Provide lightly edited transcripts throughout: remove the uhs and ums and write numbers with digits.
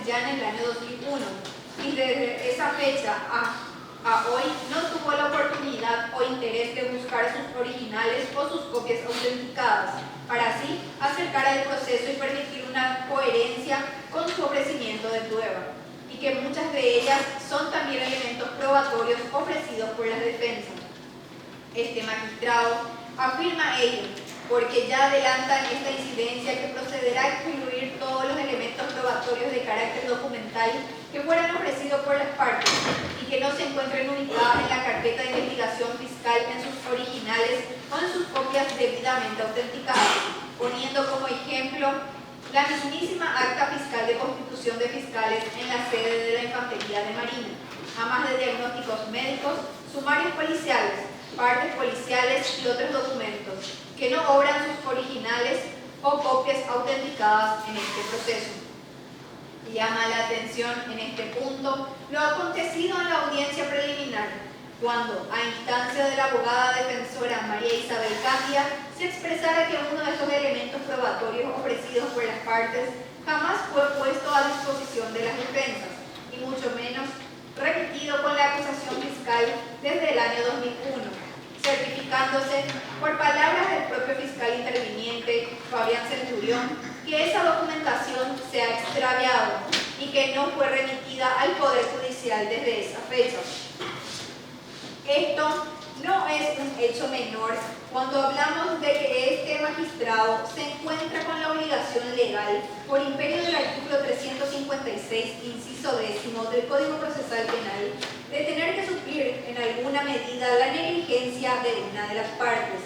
ya en el año 2001 y desde esa fecha a hoy no tuvo la oportunidad o interés de buscar sus originales o sus copias autenticadas, para así acercar el proceso y permitir una coherencia con su ofrecimiento de prueba, y que muchas de ellas son también elementos probatorios ofrecidos por las defensas. Este magistrado afirma ello porque ya adelantan esta incidencia que procederá a excluir todos los elementos probatorios de carácter documental que fueran ofrecidos por las partes y que no se encuentren ubicadas en la carpeta de investigación fiscal en sus originales o en sus copias debidamente autenticadas, poniendo como ejemplo la mismísima acta fiscal de constitución de fiscales en la sede de la Infantería de Marina, a más de diagnósticos médicos, sumarios policiales, partes policiales y otros documentos que no obran sus originales o copias autenticadas en este proceso. Llama la atención en este punto lo acontecido en la audiencia preliminar, cuando, a instancia de la abogada defensora María Isabel Candia, se expresara que uno de estos elementos probatorios ofrecidos por las partes jamás fue puesto a disposición de las defensas, y mucho menos remitido con la acusación fiscal desde el año 2001, certificándose por palabras del propio fiscal interviniente, Fabián Centurión, que esa documentación se ha extraviado y que no fue remitida al Poder Judicial desde esa fecha. Esto no es un hecho menor cuando hablamos de que este magistrado se encuentra con la obligación legal, por imperio del artículo 356, inciso 10 del Código Procesal Penal, de tener que suplir en alguna medida la negligencia de una de las partes,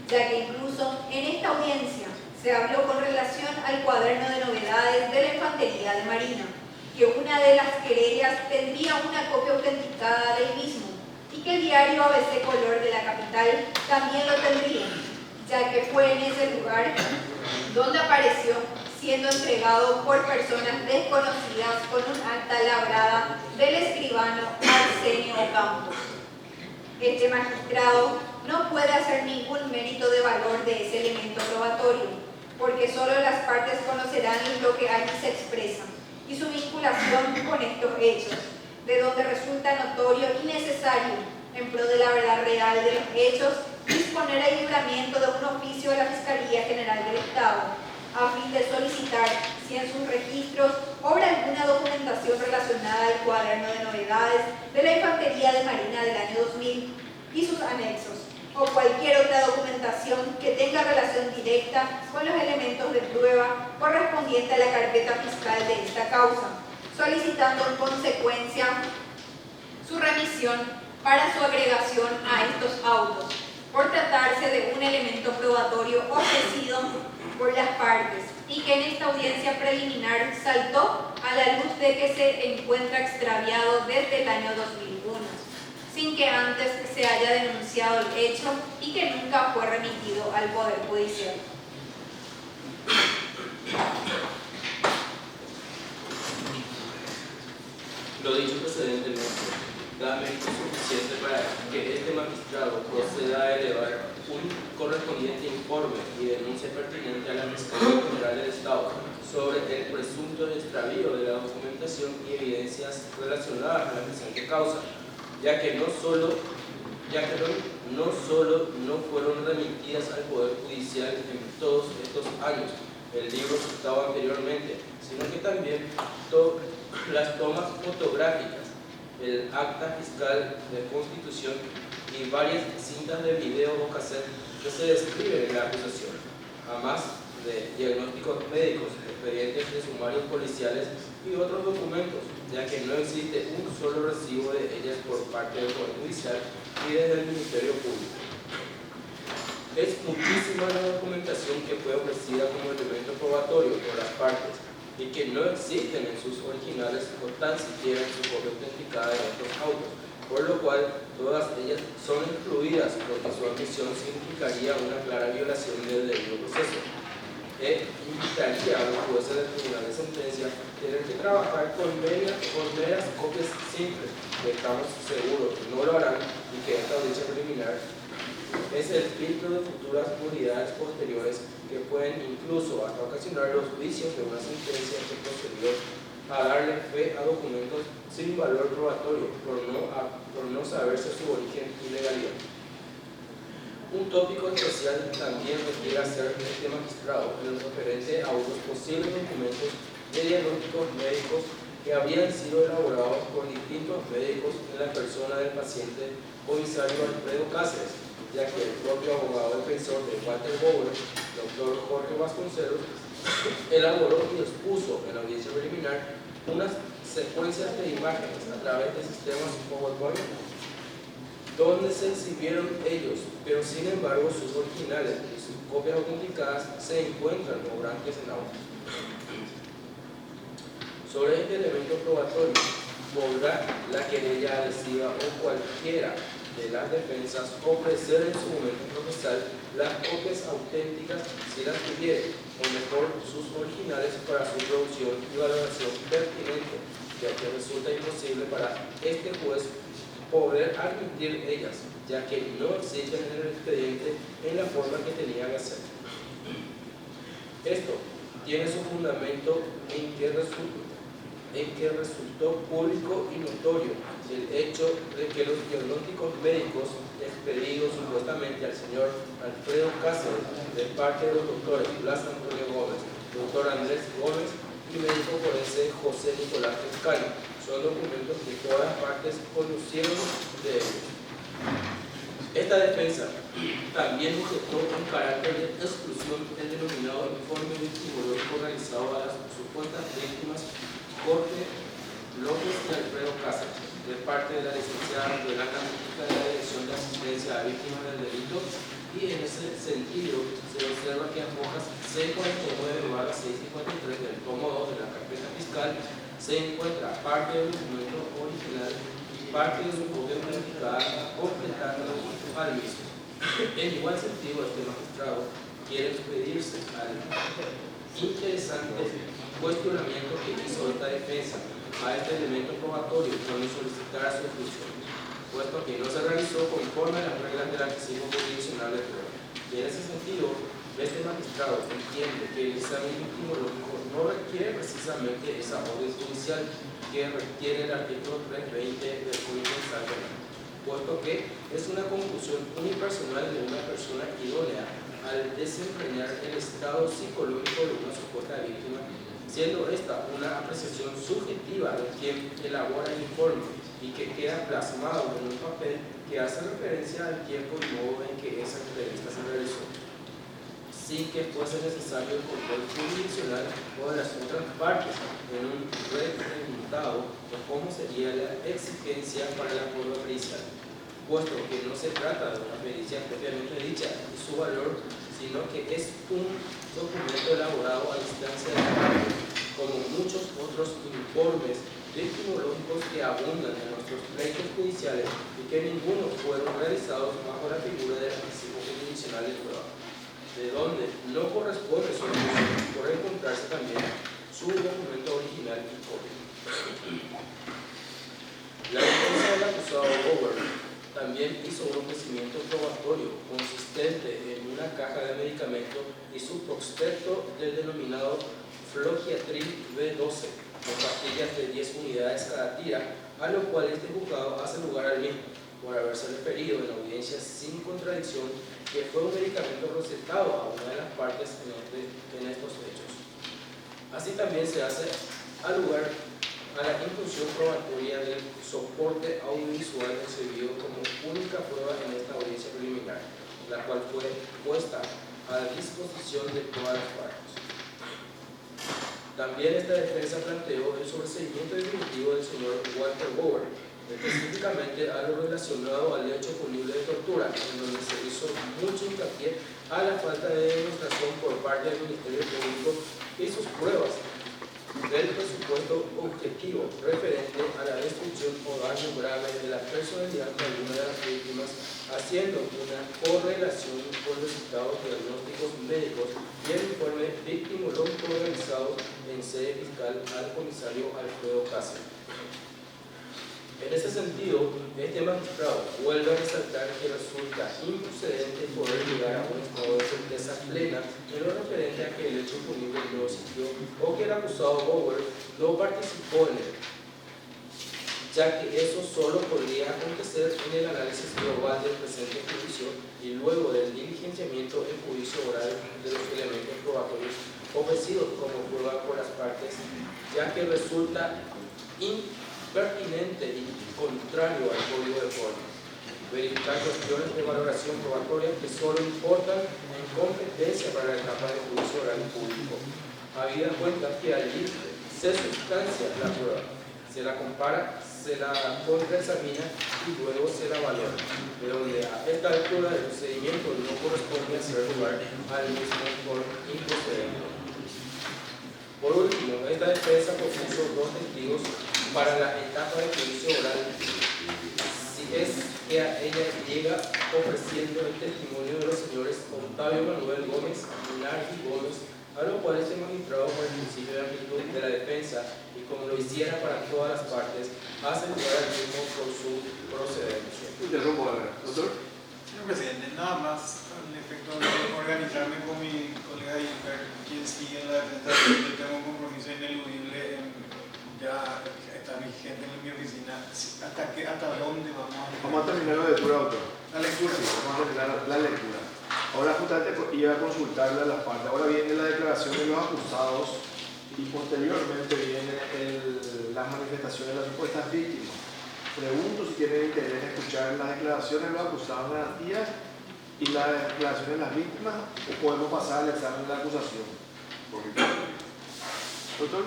ya que incluso en esta audiencia se habló con relación al cuaderno de novedades de la Infantería de Marina, que una de las querellas tendría una copia autenticada del mismo, y que el diario ABC Color de la capital también lo tendría, ya que fue en ese lugar donde apareció siendo entregado por personas desconocidas con un acta labrada del escribano Arsenio Campos. Este magistrado no puede hacer ningún mérito de valor de ese elemento probatorio, porque solo las partes conocerán lo que aquí se expresa y su vinculación con estos hechos, de donde resulta notorio y necesario, en pro de la verdad real de los hechos, disponer el libramiento de un oficio de la Fiscalía General del Estado, a fin de solicitar si en sus registros obra alguna documentación relacionada al cuaderno de novedades de la Infantería de Marina del año 2000 y sus anexos, o cualquier otra documentación que tenga relación directa con los elementos de prueba correspondiente a la carpeta fiscal de esta causa, solicitando en consecuencia su remisión para su agregación a estos autos, por tratarse de un elemento probatorio ofrecido por las partes y que en esta audiencia preliminar saltó a la luz de que se encuentra extraviado desde el año 2001, sin que antes se haya denunciado el hecho y que nunca fue remitido al Poder Judicial. Lo dicho precedente da mérito suficiente para que este magistrado proceda a elevar un correspondiente informe y denuncia pertinente a la Fiscalía General del Estado sobre el presunto extravío de la documentación y evidencias relacionadas a la presente causa, ya que no solo no fueron remitidas al Poder Judicial en todos estos años el libro citado anteriormente, sino que también las tomas fotográficas, el acta fiscal de constitución y varias cintas de video o cassette que se describen en la acusación, además de diagnósticos médicos, expedientes de sumarios policiales y otros documentos, ya que no existe un solo recibo de ellas por parte del Poder Judicial y desde el Ministerio Público. Es muchísima la documentación que fue ofrecida como elemento probatorio por las partes y que no existen en sus originales o tan siquiera en su copia autenticada en estos autos, por lo cual todas ellas son excluidas porque su admisión significaría una clara violación del debido proceso. Invitaría a los jueces del Tribunal de Sentencia a tener que trabajar con meras copias simples, que estamos seguros que no lo harán y que esta audiencia preliminar es el filtro de futuras unidades posteriores que pueden incluso hasta ocasionar los vicios de una sentencia que procedió a darle fe a documentos sin valor probatorio por no saberse su origen y legalidad. Un tópico especial también requiere hacer este magistrado en lo referente a unos posibles documentos de diagnósticos médicos que habrían sido elaborados por distintos médicos en la persona del paciente comisario Alfredo Cáceres, ya que el propio abogado defensor de Walter Bower, doctor Jorge Vasconcelos, elaboró y expuso en la audiencia preliminar unas secuencias de imágenes a través de sistemas PowerPoint donde se exhibieron ellos, pero sin embargo sus originales y sus copias autenticadas se encuentran obrantes en audio. Sobre este elemento probatorio, podrá la querella adhesiva o cualquiera de las defensas ofrecer en su momento procesal las copias auténticas si las tuviere, o mejor sus originales para su producción y valoración pertinente, ya que resulta imposible para este juez poder admitir ellas, ya que no existen en el expediente en la forma que tenía que hacer. Esto tiene su fundamento en que resultó público y notorio el hecho de que los diagnósticos médicos expedidos supuestamente al señor Alfredo Cáceres de parte de los doctores Blas Antonio Gómez, doctor Andrés Gómez y médico forense José Nicolás Pescari son documentos que todas las partes conocieron de ellos. Esta defensa también objetó en carácter de exclusión el denominado informe victimológico realizado a las supuestas víctimas Jorge López y Alfredo Cáceres, de parte de la licenciada Yolanda Mujica de la Dirección de Asistencia a Víctimas del Delito, y en ese sentido se observa que en hojas C49/653 del tomo 2 de la carpeta fiscal se encuentra parte del documento original y parte de su copia autenticada completando al mismo. En igual sentido, este magistrado quiere expedirse al interesante cuestionamiento que hizo esta defensa a este elemento probatorio cuando solicitara su exclusión, puesto que no se realizó conforme a las reglas del artículo jurisdiccional de prueba. Y en ese sentido, este magistrado entiende que el examen victimológico no requiere precisamente esa orden judicial que requiere el artículo 320 del Código Penal, puesto que es una conclusión unipersonal de una persona idónea al desempeñar el estado psicológico de una supuesta víctima, siendo esta una apreciación subjetiva de quien elabora el informe y que queda plasmado en un papel que hace referencia al tiempo y modo en que esa entrevista se realizó, sin que fuese necesario el control jurisdiccional o de las otras partes en un resultado de cómo sería la exigencia para la prueba pericial, puesto que no se trata de una pericia propiamente dicha y su valor, sino que es un documento elaborado a distancia de la parte, como muchos otros informes victimológicos que abundan en nuestros pleitos judiciales y que ninguno fueron realizados bajo la figura del anticipo jurisdiccional de prueba, de donde no corresponde su ejecución por encontrarse también su documento original y copia. La defensa del acusado Bower también hizo un ofrecimiento probatorio consistente en una caja de medicamentos y su prospecto del denominado Flogiatril B12, con pastillas de 10 unidades cada tira, a lo cual este juzgado hace lugar al mismo, por haberse referido en la audiencia sin contradicción que fue un medicamento recetado a una de las partes en estos hechos. Así también se hace al lugar a la inclusión probatoria del soporte audiovisual recibido como única prueba en esta audiencia preliminar, la cual fue puesta a disposición de todas las partes. También esta defensa planteó el sobreseimiento definitivo del señor Walter Bower, específicamente a lo relacionado al hecho punible de tortura, en donde se hizo mucho hincapié a la falta de demostración por parte del Ministerio Público y sus pruebas del presupuesto objetivo referente a la destrucción o daño grave de la personalidad de alguna de las víctimas, haciendo una correlación con los citados diagnósticos médicos y el informe victimológico realizado en sede fiscal al comisario Alfredo Cáceres. En ese sentido, este magistrado vuelve a resaltar que resulta improcedente poder llegar a un estado de certeza plena en lo referente a que el hecho punible no existió o que el acusado Bauer no participó en él, ya que eso solo podría acontecer en el análisis global del presente juicio y luego del diligenciamiento en juicio oral de los elementos probatorios ofrecidos como prueba por las partes, ya que resulta impertinente y contrario al código de formas. Verificar cuestiones de valoración probatoria que solo importan en competencia para la etapa de juicio oral público, habida cuenta que allí se sustancia la prueba, se la compara, se la contraexamina y luego se la valora, de donde a esta altura del procedimiento no corresponde hacer lugar al mismo por improcedente. Por último, esta defensa propuso dos testigos para la etapa de juicio oral, si es que a ella llega ofreciendo el testimonio de los señores Octavio Manuel Gómez y Nargi Gómez, a los cuales el magistrado por el principio de amplitud de la defensa y como lo hiciera para todas las partes, hace lugar al mismo por su procedencia. Doctor. Señor presidente, nada más al efecto de organizarme con mi colega Gilbert, quien sigue en la defensa. Yo tengo un compromiso ineludible, ya está vigente en mi oficina. ¿Hasta dónde vamos a Vamos a terminar la lectura, doctor. la lectura? Sí, vamos a terminar la lectura. Ahora justamente iba a consultarle a las partes. Ahora viene la declaración de los acusados y posteriormente vienen las manifestaciones de las supuestas víctimas. Pregunto si tienen interés en escuchar las declaraciones de los acusados en garantías y las declaraciones de las víctimas o podemos pasar al examen de la acusación. Doctor.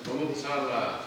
Vamos a usar la